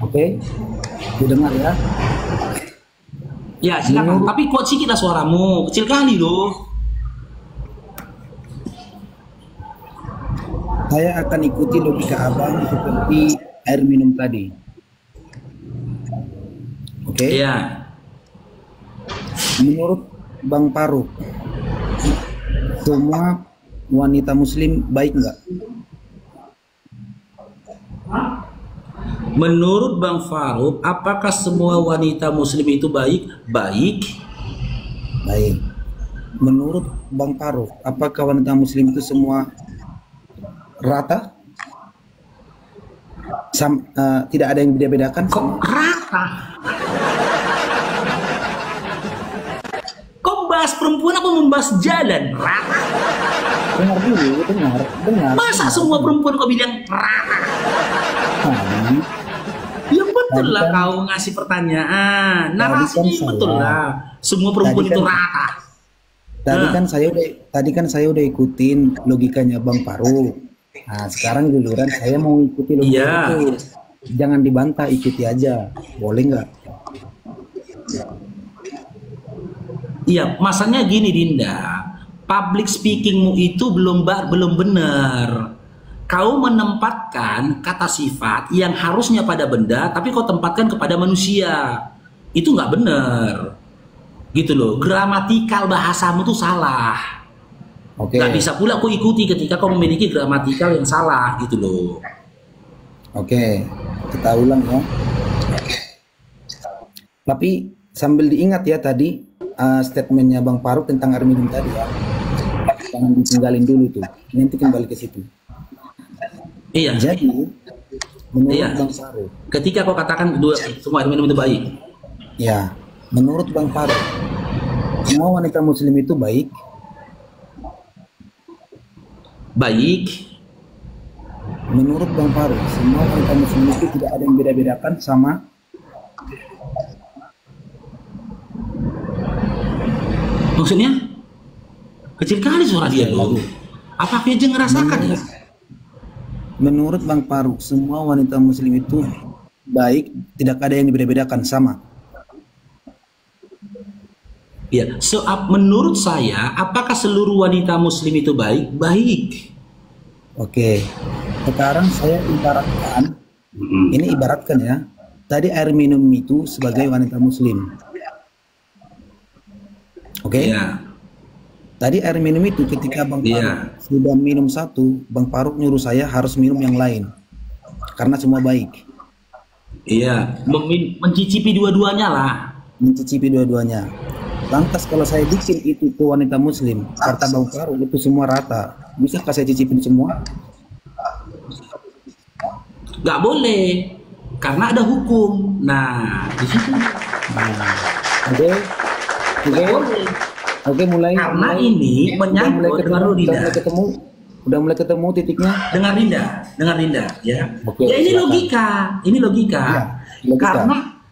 Oke, didengar ya. Ya, silakan. Tapi kuat sedikit lah suaramu, kecil kali loh. Saya akan ikuti logika abang seperti air minum tadi. Oke. Iya. Menurut Bang Faruk, semua wanita muslim baik nggak? Menurut Bang Faruk, apakah semua wanita muslim itu baik? Baik. Baik. Menurut Bang Faruk, apakah wanita muslim itu semua rata? Tidak ada yang beda-bedakan? Kok rata? Kok membahas perempuan apa membahas jalan? Rata. Dengar dulu, dengar. Masa semua perempuan kau bilang rata? Ya betul lah kan, kau ngasih pertanyaan. Narasinya kan betul lah. Semua perempuan itu rata. Tadi kan saya udah ikutin logikanya Bang Faruk. Nah, sekarang giliran saya mau ikuti logika itu. Jangan dibantah, ikuti aja. Boleh nggak? Iya, masanya gini Dinda. Public speakingmu itu belum benar. Kau menempatkan kata sifat yang harusnya pada benda, tapi kau tempatkan kepada manusia. Itu nggak benar. Gitu loh, gramatikal bahasamu tuh salah. Oke. Nggak bisa pula kau ikuti ketika kau memiliki gramatikal yang salah, gitu loh. Oke, kita ulang ya. Tapi sambil diingat ya tadi statementnya Bang Faruk tentang air minum tadi ya. Jangan ditinggalin dulu tuh, nanti kembali ke situ. Iya. Jadi, menurut Iya. Bang Faruk, Ketika kau katakan semua air minum itu baik, ya, menurut Bang Faruk, semua wanita muslim itu baik. Menurut Bang Faruk, semua wanita muslim itu tidak ada yang beda-bedakan sama. Maksudnya? Kecil kali suara dia loh. Apa dia ngerasakan ya? Menurut Bang Faruk, semua wanita muslim itu baik, tidak ada yang beda-bedakan sama. Ya, menurut saya, apakah seluruh wanita muslim itu baik? Baik. Oke, sekarang saya ibaratkan, ini ibaratkan ya, tadi air minum itu sebagai wanita muslim. Oke? Ya. Tadi air minum itu ketika Bang Faruk Iya. sudah minum satu, Bang Faruk nyuruh saya harus minum yang lain. Karena semua baik. Iya, mencicipi dua-duanya lah. Mencicipi dua-duanya. Lantas kalau saya bikin itu ke wanita muslim, kata Bang Faruk itu semua rata. Bisakah saya cicipin semua? Nggak boleh, karena ada hukum. Nah, di situ. Oke. Nggak boleh. Oke, mulai. Karena ini menyangkut Udah mulai ketemu titiknya. Dengar Dinda, ya. Oke, Ya ini silakan. logika. Iya, logika.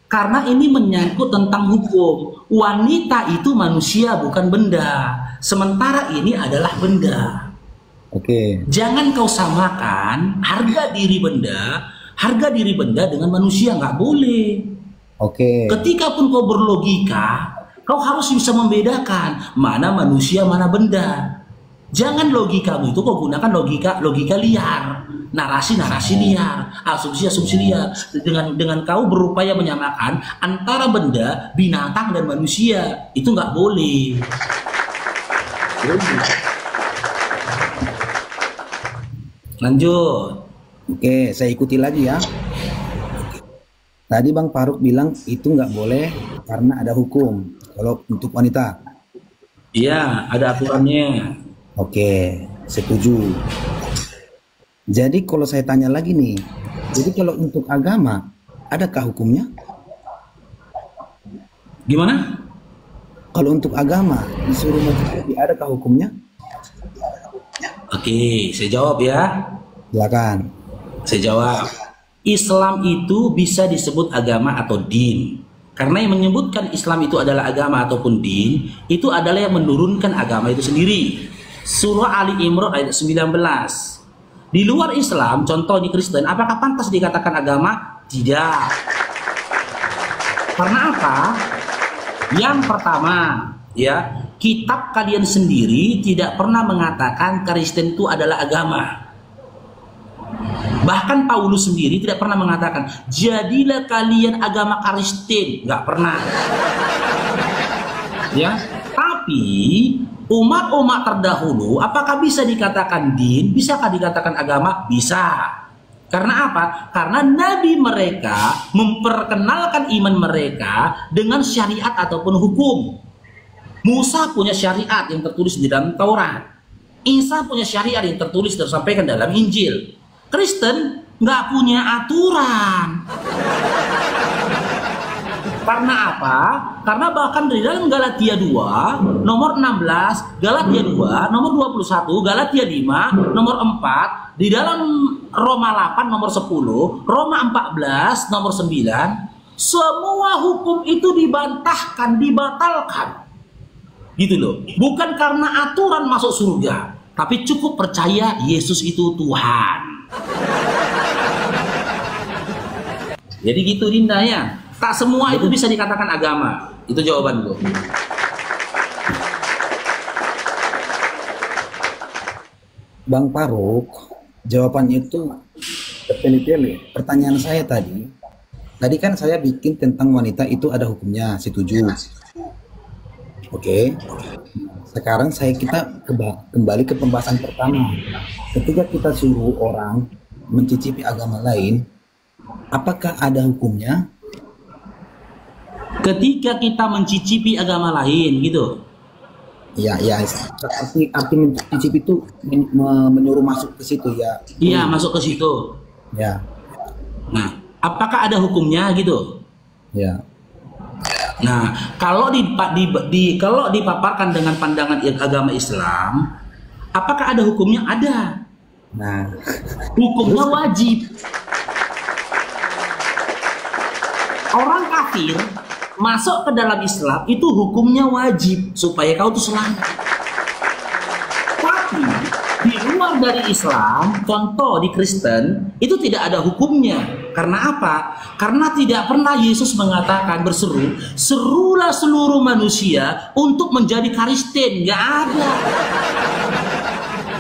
Karena ini menyangkut tentang hukum. Wanita itu manusia bukan benda. Sementara ini adalah benda. Oke. Jangan kau samakan harga diri benda dengan manusia, nggak boleh. Oke. Ketika pun kau berlogika, kau harus bisa membedakan mana manusia, mana benda. Jangan logikamu itu kau gunakan logika liar, narasi liar, asumsi liar. Dengan kau berupaya menyamakan antara benda, binatang dan manusia, itu nggak boleh. Lanjut. Oke, saya ikuti lagi ya. Tadi Bang Faruk bilang itu nggak boleh karena ada hukum kalau untuk wanita. Iya, ada aturannya. Oke, setuju. Jadi kalau saya tanya lagi nih, jadi kalau untuk agama, adakah hukumnya? Gimana? Kalau untuk agama, disuruh mencukupi, adakah hukumnya? Oke, saya jawab ya. Silakan. Saya jawab. Islam itu bisa disebut agama atau din. Karena yang menyebutkan Islam itu adalah agama ataupun din, itu adalah yang menurunkan agama itu sendiri. Surah Ali Imran ayat 19. Di luar Islam, contoh di Kristen, apakah pantas dikatakan agama? Tidak. Karena apa? Yang pertama, ya, kitab kalian sendiri tidak pernah mengatakan Kristen itu adalah agama. Bahkan Paulus sendiri tidak pernah mengatakan jadilah kalian agama Kristen, nggak pernah. Ya, tapi umat-umat terdahulu apakah bisa dikatakan din? Bisakah dikatakan agama? Bisa. Karena apa? Karena nabi mereka memperkenalkan iman mereka dengan syariat ataupun hukum. Musa punya syariat yang tertulis di dalam Taurat. Isa punya syariat yang tertulis dan tersampaikan dalam Injil. Kristen nggak punya aturan. Karena apa? Karena bahkan di dalam Galatia 2 nomor 16, Galatia 2 nomor 21, Galatia 5 nomor 4, di dalam Roma 8 nomor 10, Roma 14 nomor 9, semua hukum itu dibantahkan, dibatalkan. Gitu loh. Bukan karena aturan masuk surga, tapi cukup percaya Yesus itu Tuhan. Jadi gitu Dinda ya. Tak semua itu bisa dikatakan agama. Itu jawaban gue. Bang Faruk, jawabannya itu bertele-tele. Pertanyaan saya tadi kan saya bikin tentang wanita itu ada hukumnya, setuju. Oke. Sekarang kita kembali ke pembahasan pertama. Ketika kita suruh orang mencicipi agama lain, apakah ada hukumnya? Ketika kita mencicipi agama lain, gitu. Ya. Arti mencicipi itu menyuruh masuk ke situ ya. Iya, masuk ke situ. Ya. Nah, apakah ada hukumnya, gitu? Ya. Nah, kalau dipaparkan dengan pandangan agama Islam, apakah ada hukumnya? Ada. Nah, hukumnya wajib. Orang kafir masuk ke dalam Islam itu hukumnya wajib supaya kau tuh selamat. Tapi di luar dari Islam, contoh di Kristen, itu tidak ada hukumnya. Karena apa? Karena tidak pernah Yesus mengatakan berseru, serulah seluruh manusia untuk menjadi Kristen. Nggak ada.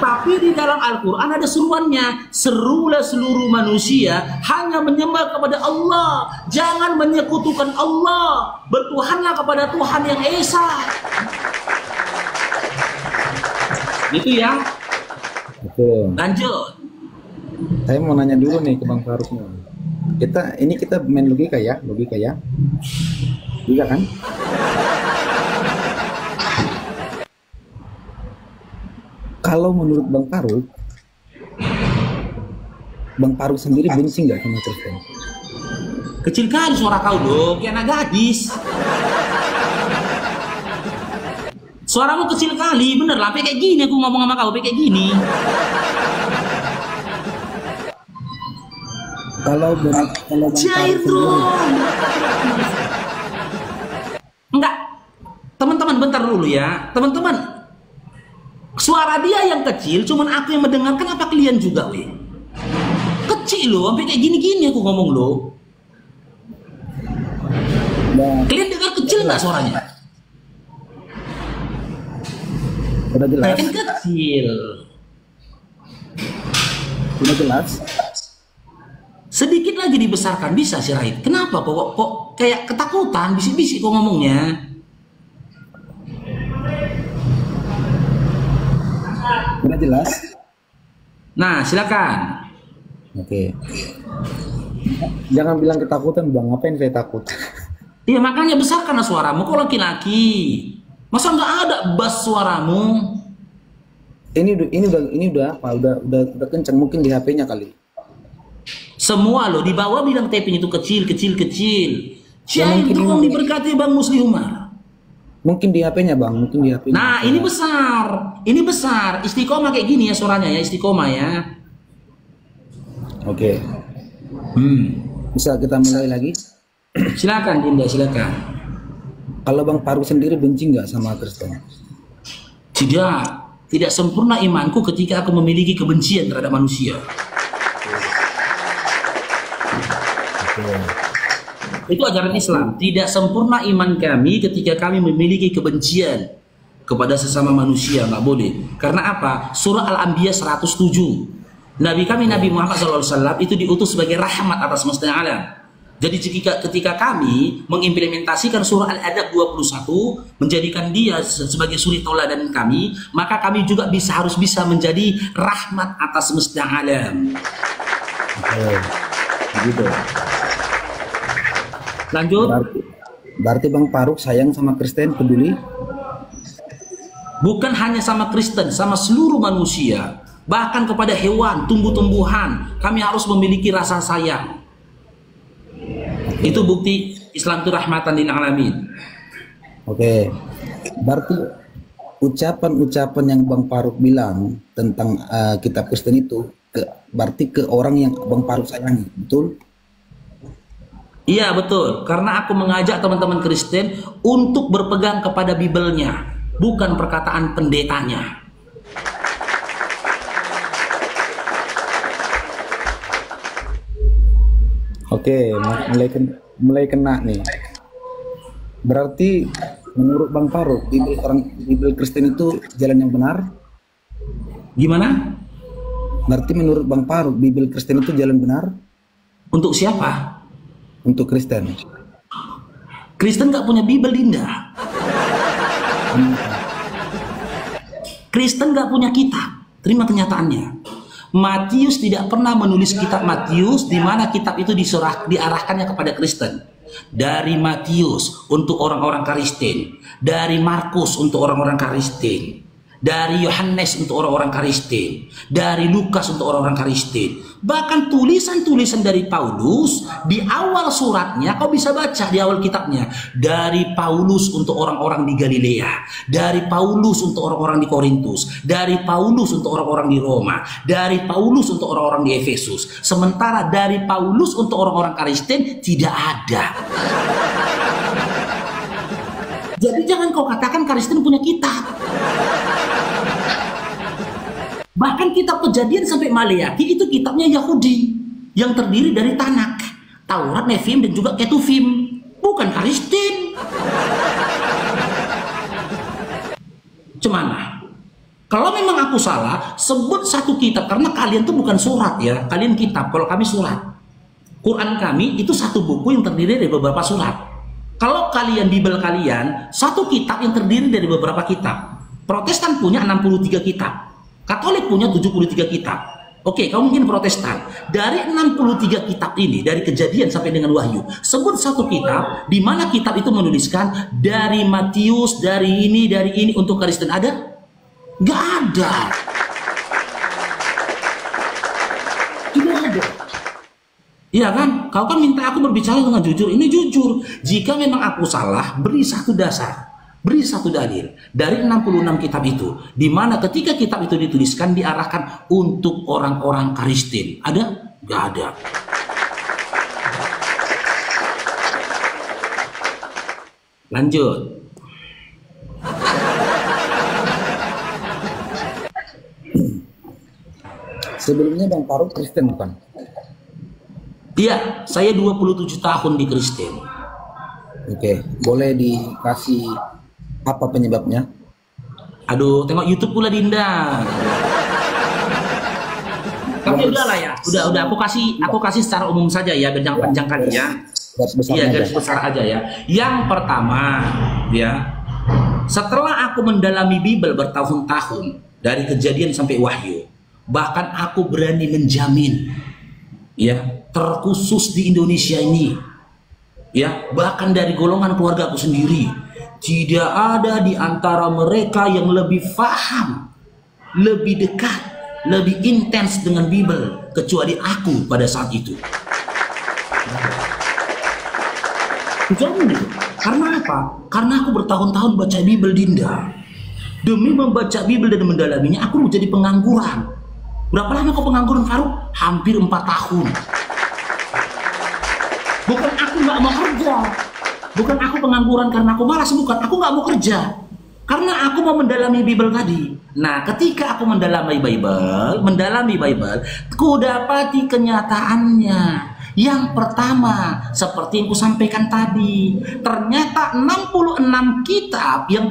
Tapi di dalam Al-Quran ada seruannya, serulah seluruh manusia hanya menyembah kepada Allah, jangan menyekutukan Allah, bertuhanlah kepada Tuhan yang Esa. Gitu ya. Betul. Lanjut. Saya mau nanya dulu nih ke Bang Faruk. Kita main logika ya. Logika kan? Kalau menurut Bang Faruk sendiri benci nggak sama Kristen? Kecil kali suara kau dong, kayak anak gadis. Suaramu kecil kali, bener lah, kayak gini aku ngomong sama kau, kayak gini. Kalau Bang Faruk sendiri, enggak, teman-teman bentar dulu ya, teman-teman. Suara dia yang kecil, cuman aku yang mendengarkan, apa kalian juga, weh? Kecil loh, sampai kayak gini-gini aku ngomong loh. nah, Kalian dengar kecil nggak suaranya? udah jelas, Kan kecil. udah jelas. Sedikit lagi dibesarkan bisa sih Raid. Kenapa kok kayak ketakutan, bisik-bisik kok ngomongnya? Udah jelas. Nah, silakan. Oke. Jangan bilang ketakutan, Bang. Ngapain saya takut? Iya, makanya besarkanlah suaramu. Kok laki-laki? Masa nggak ada bass suaramu? Ini udah apa? Udah kenceng, mungkin di HP-nya kali. Semua loh di bawah bilang taping itu kecil. Ya, Jangan mungkin tolong diberkati Bang Musli Umar. Mungkin di HP-nya, Bang. Mungkin di HP-nya. Nah, ini besar. Ini besar. Istiqomah kayak gini ya suaranya ya, istiqomah ya. Oke. Bisa kita mulai lagi? Silakan Dinda, silakan. Kalau Bang Faruk sendiri benci nggak sama Kristen? Tidak. tidak sempurna imanku ketika aku memiliki kebencian terhadap manusia. Itu ajaran Islam. Tidak sempurna iman kami ketika kami memiliki kebencian kepada sesama manusia, nggak boleh. Karena apa? Surah Al-Anbiya 107. Nabi kami Nabi Muhammad SAW itu diutus sebagai rahmat atas semesta alam. Jadi ketika kami mengimplementasikan surah Al-Adab 21, menjadikan dia sebagai suri tauladan kami, maka kami juga harus bisa menjadi rahmat atas semesta alam. Begitu. Lanjut. Berarti Bang Faruk sayang sama Kristen, peduli? Bukan hanya sama Kristen, sama seluruh manusia. Bahkan kepada hewan, tumbuh-tumbuhan, kami harus memiliki rasa sayang. Itu bukti Islam itu rahmatan lil alamin. Oke. Berarti ucapan-ucapan yang Bang Faruk bilang tentang kitab Kristen itu berarti ke orang yang Bang Faruk sayangi, betul? Iya betul, karena aku mengajak teman-teman Kristen untuk berpegang kepada Bibelnya, bukan perkataan pendetanya. Oke, mulai kena nih. Berarti menurut Bang Faruk, Bibel Kristen itu jalan yang benar? Gimana? Berarti menurut Bang Faruk, Bibel Kristen itu jalan benar? Untuk siapa? Untuk Kristen. Kristen nggak punya Bibel, Dinda. Kristen nggak punya kitab. Terima kenyataannya. Matius tidak pernah menulis kitab Matius, di mana kitab itu diarahkannya kepada Kristen. Dari Matius untuk orang-orang Kristen, dari Markus untuk orang-orang Kristen, dari Yohanes untuk orang-orang Kristen, dari Lukas untuk orang-orang Kristen. Bahkan tulisan-tulisan dari Paulus di awal suratnya kau bisa baca di awal kitabnya. Dari Paulus untuk orang-orang di Galilea, dari Paulus untuk orang-orang di Korintus, dari Paulus untuk orang-orang di Roma, dari Paulus untuk orang-orang di Efesus. Sementara dari Paulus untuk orang-orang Kristen tidak ada. Jadi jangan kau katakan Kristen punya kitab. Bahkan kitab Kejadian sampai Maleakhi itu kitabnya Yahudi yang terdiri dari Tanak, Taurat, Nefim dan juga Ketuvim, bukan Kristen. Cemana? Kalau memang aku salah, sebut satu kitab, karena kalian tuh bukan surat ya, kalian kitab. Kalau kami surat, Quran kami itu satu buku yang terdiri dari beberapa surat. Kalau kalian Bibel kalian satu kitab yang terdiri dari beberapa kitab. Protestan punya 63 kitab. Katolik punya 73 kitab. Oke, kamu mungkin Protestan. Dari 63 kitab ini, dari Kejadian sampai dengan Wahyu, sebut satu kitab di mana kitab itu menuliskan dari Matius, dari ini untuk Kristen. Ada? Gak ada. Tidak ada. Iya kan? Kau kan minta aku berbicara dengan jujur. Ini jujur. Jika memang aku salah, beri satu dasar. Beri satu dalil dari 66 kitab itu, di mana ketika kitab itu dituliskan diarahkan untuk orang-orang Kristen. Ada? Gak ada. Lanjut. Sebelumnya Bang Faruk Kristen bukan? Iya, saya 27 tahun di Kristen. Oke, boleh dikasih apa penyebabnya? Aduh, tengok YouTube pula Dinda. Tapi udahlah ya, udah aku kasih secara umum saja ya, biar jangan panjang kali ya. Iya, garis besar aja ya. Yang pertama, ya, setelah aku mendalami Bibel bertahun-tahun dari Kejadian sampai Wahyu, bahkan aku berani menjamin, ya, terkhusus di Indonesia ini, ya, bahkan dari golongan keluarga aku sendiri. Tidak ada di antara mereka yang lebih paham, lebih dekat, lebih intens dengan Bibel kecuali aku pada saat itu. Jangan itu. Karena apa? Karena aku bertahun-tahun baca Bibel, Dinda. Demi membaca Bibel dan mendalaminya, aku menjadi pengangguran. Berapa lama kau pengangguran, Faruk? Hampir 4 tahun. Bukan aku nggak mau kerja. Bukan aku pengangguran karena aku malas, bukan. Aku nggak mau kerja. Karena aku mau mendalami Bible tadi. Nah, ketika aku mendalami Bible, ku dapati kenyataannya. Yang pertama, seperti yang ku sampaikan tadi, ternyata 66 kitab yang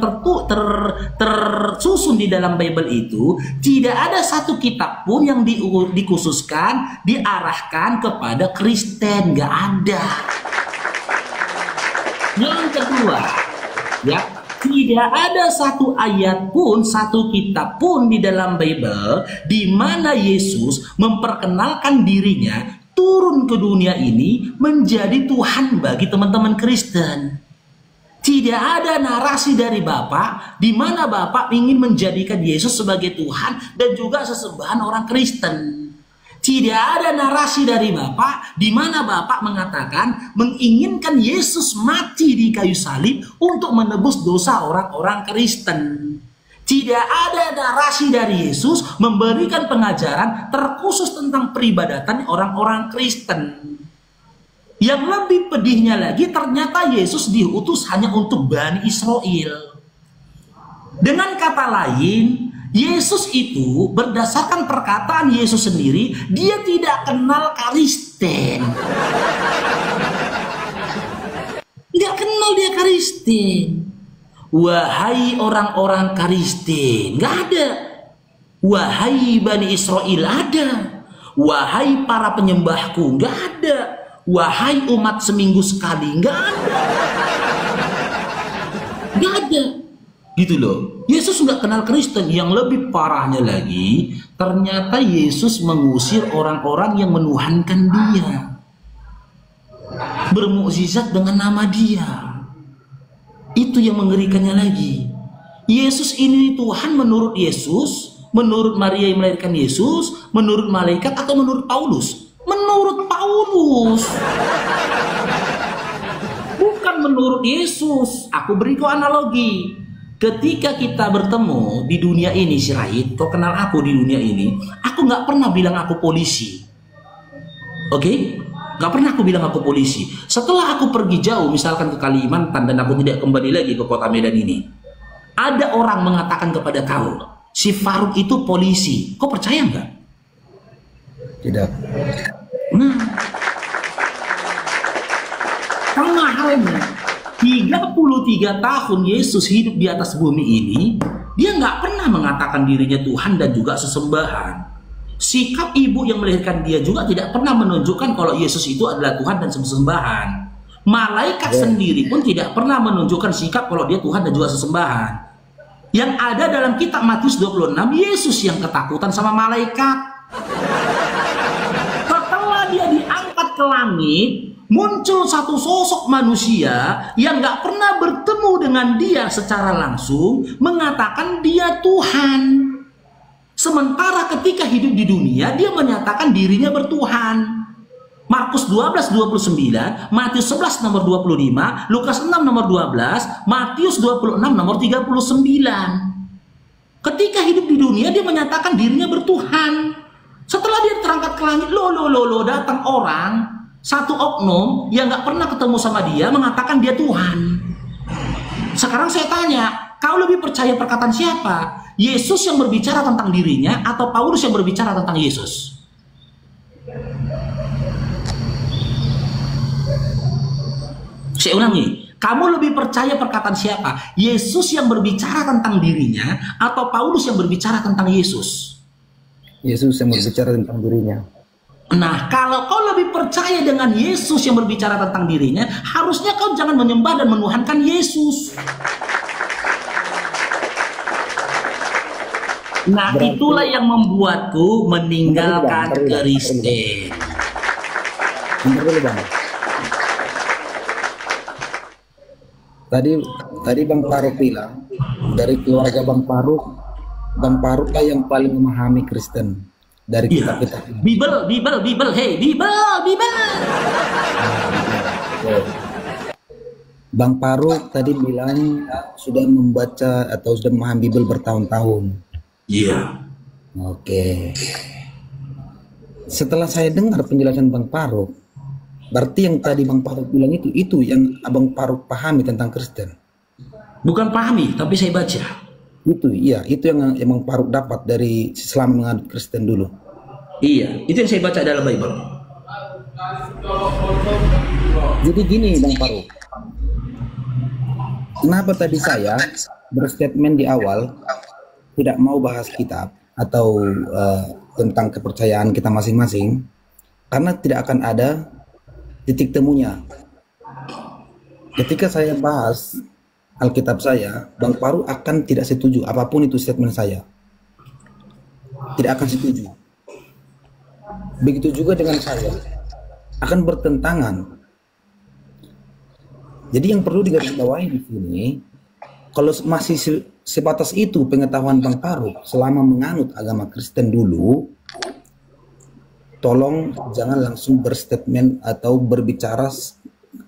tersusun di dalam Bible itu, tidak ada satu kitab pun yang dikhususkan, diarahkan kepada Kristen. Gak ada. Yang kedua, ya, tidak ada satu ayat pun, satu kitab pun di dalam Bible di mana Yesus memperkenalkan dirinya turun ke dunia ini menjadi Tuhan bagi teman-teman Kristen. Tidak ada narasi dari Bapak di mana Bapak ingin menjadikan Yesus sebagai Tuhan dan juga sesembahan orang Kristen. Tidak ada narasi dari Bapak di mana Bapak mengatakan menginginkan Yesus mati di kayu salib untuk menebus dosa orang-orang Kristen. Tidak ada narasi dari Yesus memberikan pengajaran terkhusus tentang peribadatan orang-orang Kristen. Yang lebih pedihnya lagi, ternyata Yesus diutus hanya untuk Bani Israel. Dengan kata lain, Yesus itu berdasarkan perkataan Yesus sendiri, dia tidak kenal Kristen. Tidak kenal dia Kristen. Wahai orang-orang Kristen, nggak ada. Wahai Bani Israel, ada. Wahai para penyembahku, nggak ada. Wahai umat seminggu sekali, nggak ada. Nggak ada. Gitu loh. Yesus nggak kenal Kristen. Yang lebih parahnya lagi, ternyata Yesus mengusir orang-orang yang menuhankan dia, bermukjizat dengan nama dia. Itu yang mengerikannya lagi. Yesus ini Tuhan menurut Yesus, menurut Maria yang melahirkan Yesus, menurut malaikat atau menurut Paulus? Menurut Paulus. Bukan menurut Yesus. Aku beri kau analogi. Ketika kita bertemu di dunia ini, Sirait, kau kenal aku di dunia ini, aku nggak pernah bilang aku polisi. Oke? Gak pernah aku bilang aku polisi. Setelah aku pergi jauh, misalkan ke Kalimantan, dan aku tidak kembali lagi ke kota Medan ini, ada orang mengatakan kepada kau, si Faruk itu polisi. Kau percaya nggak? Tidak. Nah, sama halnya 33 tahun Yesus hidup di atas bumi ini, dia nggak pernah mengatakan dirinya Tuhan dan juga sesembahan. Sikap ibu yang melahirkan dia juga tidak pernah menunjukkan kalau Yesus itu adalah Tuhan dan sesembahan. Malaikat sendiri pun tidak pernah menunjukkan sikap kalau dia Tuhan dan juga sesembahan. Yang ada dalam kitab Matius 26, Yesus yang ketakutan sama malaikat. Setelah dia diangkat ke langit, muncul satu sosok manusia yang gak pernah bertemu dengan dia secara langsung, mengatakan dia Tuhan. Sementara ketika hidup di dunia, dia menyatakan dirinya bertuhan. Markus 12:29, Matius 11 nomor 25, Lukas 6 nomor 12, Matius 26 nomor 39. Ketika hidup di dunia, dia menyatakan dirinya bertuhan. Setelah dia terangkat ke langit, datang orang, satu oknum yang gak pernah ketemu sama dia, mengatakan dia Tuhan. Sekarang saya tanya, kau lebih percaya perkataan siapa? Yesus yang berbicara tentang dirinya atau Paulus yang berbicara tentang Yesus? Saya ulangi, kamu lebih percaya perkataan siapa? Yesus yang berbicara tentang dirinya atau Paulus yang berbicara tentang Yesus? Yesus yang berbicara tentang dirinya. Nah, kalau kau lebih percaya dengan Yesus yang berbicara tentang dirinya, harusnya kau jangan menyembah dan menuhankan Yesus. Nah, berarti itulah yang membuatku meninggalkan Kristen. Tadi Bang Faruk bilang, dari keluarga Bang Faruk lah yang paling memahami Kristen dari kitab-kitab. Bible, hey, Bible. Bang Faruk tadi bilang sudah membaca atau sudah memahami Bible bertahun-tahun. Iya. Oke. Setelah saya dengar penjelasan Bang Faruk, berarti yang tadi Bang Faruk bilang itu yang Abang Faruk pahami tentang Kristen. Bukan pahami, tapi saya baca. Itu iya, itu yang emang Faruk dapat dari selama menganut Kristen dulu. Iya, itu yang saya baca dalam Bible. Jadi gini Bang Faruk, kenapa tadi saya berstatement di awal tidak mau bahas kitab atau tentang kepercayaan kita masing-masing, karena tidak akan ada titik temunya. Ketika saya bahas Alkitab saya, Bang Faruk akan tidak setuju apapun itu statement saya. Tidak akan setuju. Begitu juga dengan saya. Akan bertentangan. Jadi yang perlu digarisbawahi di sini, kalau masih sebatas itu pengetahuan Bang Faruk selama menganut agama Kristen dulu, tolong jangan langsung berstatement atau berbicara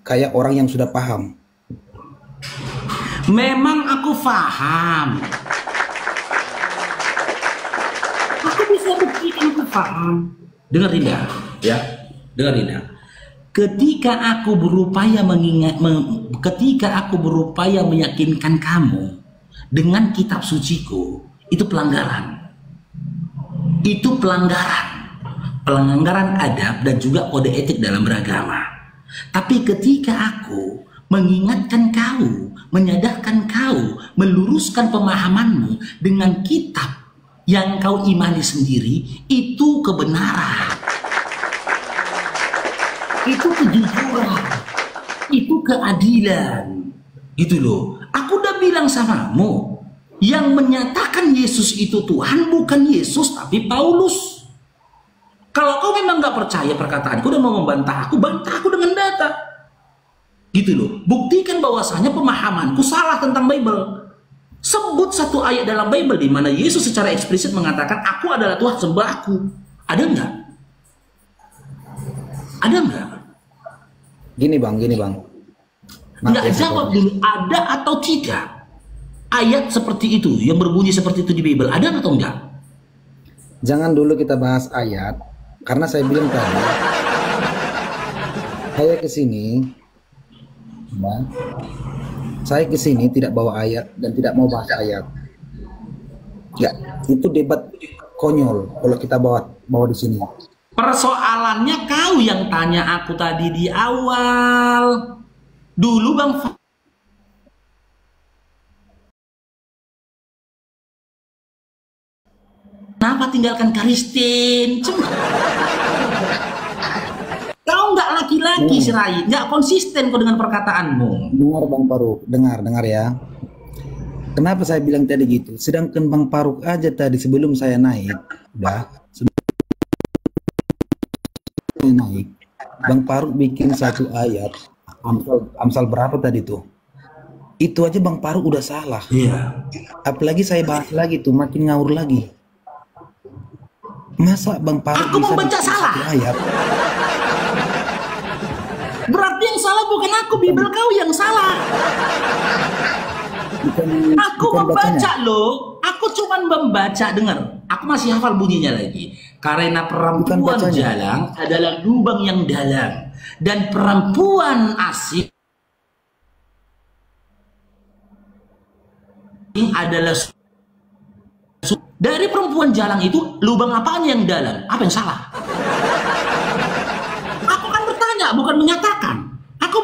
kayak orang yang sudah paham. Memang aku paham. Aku bisa buktikan aku paham. Dengar Dinda, ya. Dengar Dinda. Ketika aku berupaya ketika aku berupaya meyakinkan kamu dengan kitab suciku, itu pelanggaran. Itu pelanggaran. Pelanggaran adab dan juga kode etik dalam beragama. Tapi ketika aku mengingatkan kau, menyadarkan kau, meluruskan pemahamanmu dengan kitab yang kau imani sendiri, itu kebenaran, itu kejujuran, itu keadilan, gitu loh. Aku udah bilang samamu, yang menyatakan Yesus itu Tuhan bukan Yesus tapi Paulus. Kalau kau memang nggak percaya perkataanku dan mau membantah aku dengan data. Gitu loh. Buktikan bahwasanya pemahamanku salah tentang Bible. Sebut satu ayat dalam Bible di mana Yesus secara eksplisit mengatakan aku adalah Tuhan, sembah aku. Ada nggak? Ada nggak? Gini bang. Nggak jawab dulu, ada atau tidak? Ayat seperti itu, yang berbunyi seperti itu di Bible, ada atau enggak? Jangan dulu kita bahas ayat, karena saya bilang tadi, saya kesini, ya, saya kesini tidak bawa ayat dan tidak mau bahas ayat. Ya, itu debat konyol kalau kita bawa di sini. Persoalannya kau yang tanya aku tadi di awal. Dulu Bang kenapa tinggalkan Karistin? Cuma kau nggak laki-laki Sirai, nggak konsisten kau dengan perkataanmu. Dengar Bang Faruk, dengar ya. Kenapa saya bilang tadi gitu? Sedangkan Bang Faruk aja tadi sebelum saya naik, Bang Faruk bikin satu ayat, Amsal berapa tadi tuh? Itu aja Bang Faruk udah salah. Iya. Apalagi saya bahas lagi tuh, makin ngawur lagi. Masa Bang Faruk aku bisa membaca salah? Ayat? Berarti yang salah bukan aku, Bible kau yang salah. Aku membaca loh. Aku cuman membaca, dengar. Aku masih hafal bunyinya lagi. Karena perempuan jalang adalah lubang yang dalam, dan perempuan asing adalah dari perempuan jalang itu lubang apanya yang dalam? Apa yang salah? Aku kan bertanya, bukan menyatakan. Aku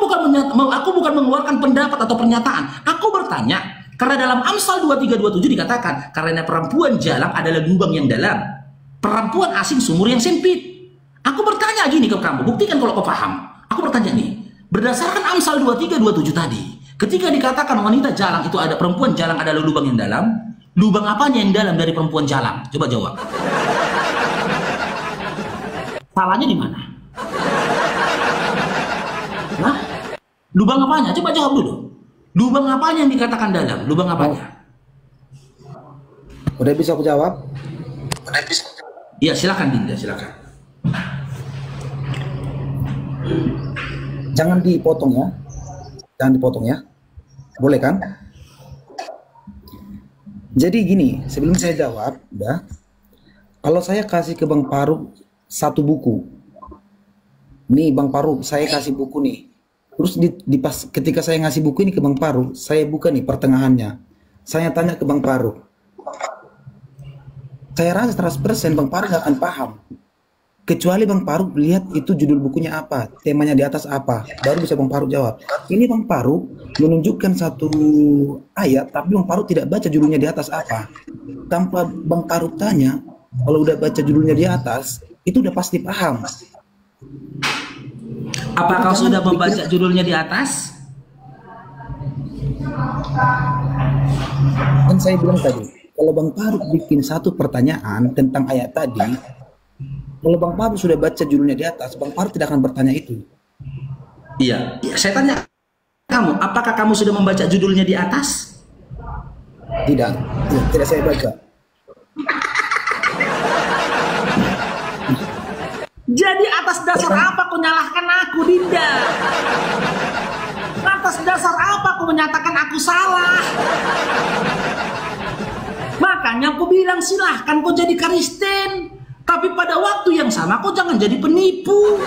bukan mengeluarkan pendapat atau pernyataan. Aku bertanya karena dalam Amsal 23:27 dikatakan karena perempuan jalang adalah lubang yang dalam, perempuan asing sumur yang sempit. Aku bertanya gini ke kamu, buktikan kalau kau paham. Aku bertanya nih, berdasarkan Amsal 23:27 tadi, ketika dikatakan wanita jalang itu ada perempuan jalang adalah lubang yang dalam, lubang apanya yang dalam dari perempuan jalang? Coba jawab. Salahnya di mana? Hah? Lubang apanya? Coba jawab dulu. Lubang apanya yang dikatakan dalam? Lubang apanya? Udah bisa aku jawab? Iya, silakan Dinda, silakan. Jangan dipotong ya. Jangan dipotong ya. Boleh kan? Jadi gini, sebelum saya jawab, udah. Kalau saya kasih ke Bang Faruk satu buku. Nih Bang Faruk, saya kasih buku nih. Terus ketika saya ngasih buku ini ke Bang Paru, saya buka nih pertengahannya. Saya tanya ke Bang Paru. Saya rasa 100% Bang Paru nggak akan paham. Kecuali Bang Paru lihat itu judul bukunya apa, temanya di atas apa, baru bisa Bang Paru jawab. Ini Bang Paru menunjukkan satu ayat, tapi Bang Paru tidak baca judulnya di atas apa. Tanpa Bang Paru tanya, kalau udah baca judulnya di atas, itu udah pasti paham. Apakah kau sudah membaca judulnya di atas? Dan saya bilang tadi, kalau Bang Paru bikin satu pertanyaan tentang ayat tadi, kalau Bang Paru sudah baca judulnya di atas, Bang Paru tidak akan bertanya itu. Iya, saya tanya kamu, apakah kamu sudah membaca judulnya di atas? Tidak, tidak saya baca. Jadi atas dasar apa kau nyalahkan aku, Dinda? Atas dasar apa kau menyatakan aku salah? Makanya aku bilang silahkan kau jadi Kristen, tapi pada waktu yang sama kau jangan jadi penipu.